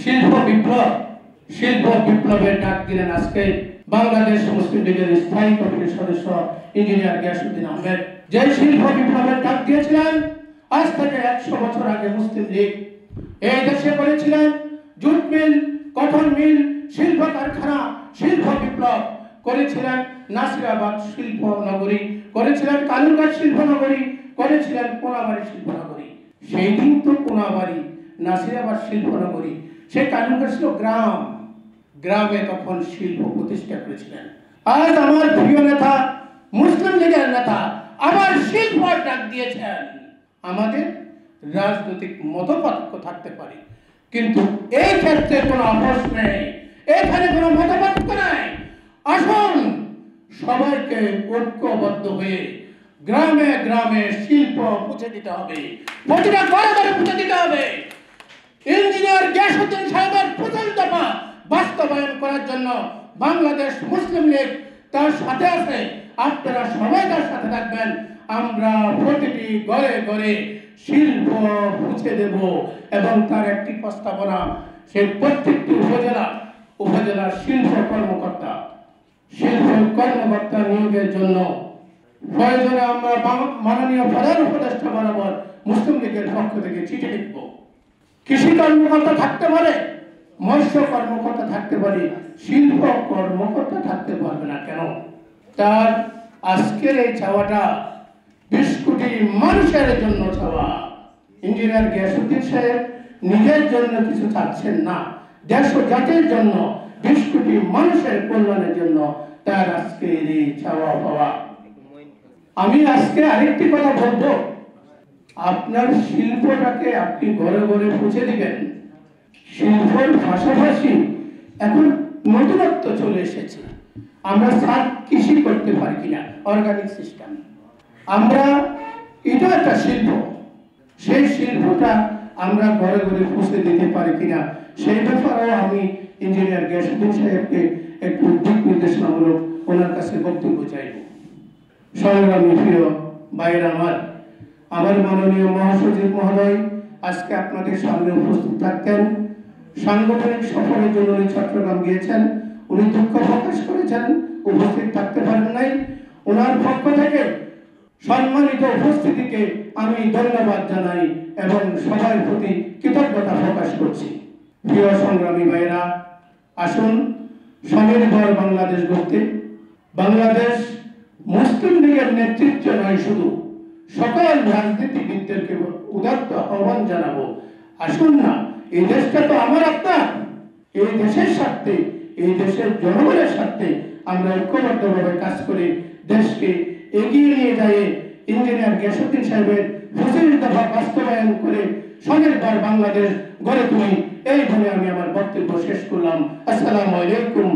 শিল্প বিপ্লব শিল্প বিপ্লবের ডাক দিলেন আজকে বাংলাদেশ মুসলিম লীগের স্থায়ী কমিটির সদস্য ইঞ্জিনিয়ার গিয়াসউদ্দিন আহমেদ। যে শিল্প বিপ্লবের ডাক দিয়েছিলেন আজ থেকে 100 বছর আগে মুসলিম লীগ এই দেশে করেছিলেন জুট মিল, কটন মিল, শিল্প কারখানা, শিল্প বিপ্লব করেছিলেন নাসিরাবাদ শিল্প নগরী, করেছিলেন কালুরঘাট শিল্প নগরী, করেছিলেন কোনাবাড়ি শিল্প নগরী। সেই দিন তো কোনাবাড়ি নাসিরাবাদ শিল্প নগরী, সে কালুরঘাট ছিল গ্রাম, গ্রামে তখন শিল্প প্রতিষ্ঠা করেছিলেন। আজ আমার প্রিয় নেতা মুসলিম লীগের নেতা আবার শিল্প ডাক দিয়েছেন। আমাদের রাজনৈতিক মতপার্থক্য থাকতে পারে, কিন্তু এই ক্ষেত্রে কোনো আপোষ নেই, এখানে কোনো মতপার্থক্য নেই। আসুন সবাইকে ঐক্যবদ্ধ হয়ে গ্রামে গ্রামে শিল্প পৌঁছে দিতে হবে, প্রতিটা ঘরে ঘরে পৌঁছে দিতে হবে। ইঞ্জিনিয়ার গিয়াসউদ্দিন সাহেবের প্রথম দফা বাস্তবায়ন করার জন্য বাংলাদেশ মুসলিম লীগ তার সাথে আছে। আপনারা সবাই তার সাথে থাকবেন। আমরা প্রতিটি ঘরে ঘরে শিল্প পৌঁছে দেব এবং তার একটি প্রস্তাবনা সেই প্রত্যেকটি উপজেলার শিল্প কর্মকর্তা নিয়োগের জন্য প্রয়োজনে আমরা মাননীয় প্রধান উপদেষ্টা বরাবর মুসলিম লীগের পক্ষ থেকে চিঠি লিখব। কৃষি কর্মকর্তা থাকতে পারে, মৎস্য কর্মকর্তা থাকতে পারে, শিল্প কর্মকর্তা থাকতে পারবে না কেন? তার আজকের এই চাওয়াটা 20 কোটি মানুষের জন্য চাওয়া। ইঞ্জিনিয়ার গিয়াসউদ্দিন সাহেব নিজের জন্য কিছু চাচ্ছেন না, দেশ ও জাতির জন্য, 20 কোটি মানুষের কল্যাণের জন্য তার আজকের এই চাওয়া পাওয়া। আমি আজকে আরেকটি কথা বলবো, আপনার শিল্পটাকে আপনি ঘরে ঘরে পৌঁছে দিবেন। শিল্পের পাশাপাশি এখন নতুনত্ব চলে এসেছে, আমরা সাত কৃষি করতে পারি কিনা, অর্গানিক সিস্টেম, আমরা এটা একটা শিল্প, সেই শিল্পটা আমরা ঘরে ঘরে পৌঁছে দিতে পারি কিনা সেই ব্যাপারেও আমি ইঞ্জিনিয়ার গিয়াসউদ্দিন সাহেবকে একটু দিক নির্দেশনামূলক ওনার কাছে বক্তব্য চাইব। সংগ্রামী প্রিয় ভাইয়েরা, আমার মাননীয় মহাসচিব মহোদয় আজকে আপনাদের সামনে উপস্থিত থাকতেন। সাংগঠনিক সফরের জন্য উনি চট্টগ্রাম গিয়েছেন, উনি দুঃখ প্রকাশ করেছেন, উপস্থিত থাকতে পারেন নাই। ওনার পক্ষ থেকে সম্মানিত উপস্থিতিকে আমি ধন্যবাদ জানাই এবং সবার প্রতি কৃতজ্ঞতা প্রকাশ করছি। প্রিয় সংগ্রামী ভাইয়েরা, আসুন স্বনির্ভর বাংলাদেশ গড়তে বাংলাদেশ মুসলিম লীগের নেতৃত্ব নয়, শুধু সকল রাজনীতিবিদদেরকে উদাত্ত আহ্বান জানাবো, আসুন না, এই দেশটা তো আমার আপনার, এই দেশের স্বার্থে, এই দেশের জনগণের স্বার্থে আমরা ঐক্যবদ্ধভাবে কাজ করে দেশকে এগিয়ে নিয়ে যাই। ইঞ্জিনিয়ার গিয়াসউদ্দিন সাহেবের 25 দফা বাস্তবায়ন করে স্বনির্ভর বাংলাদেশ গড়ে তুলি। এই বলে আমি আমার বক্তব্য শেষ করলাম। আসসালামু আলাইকুম।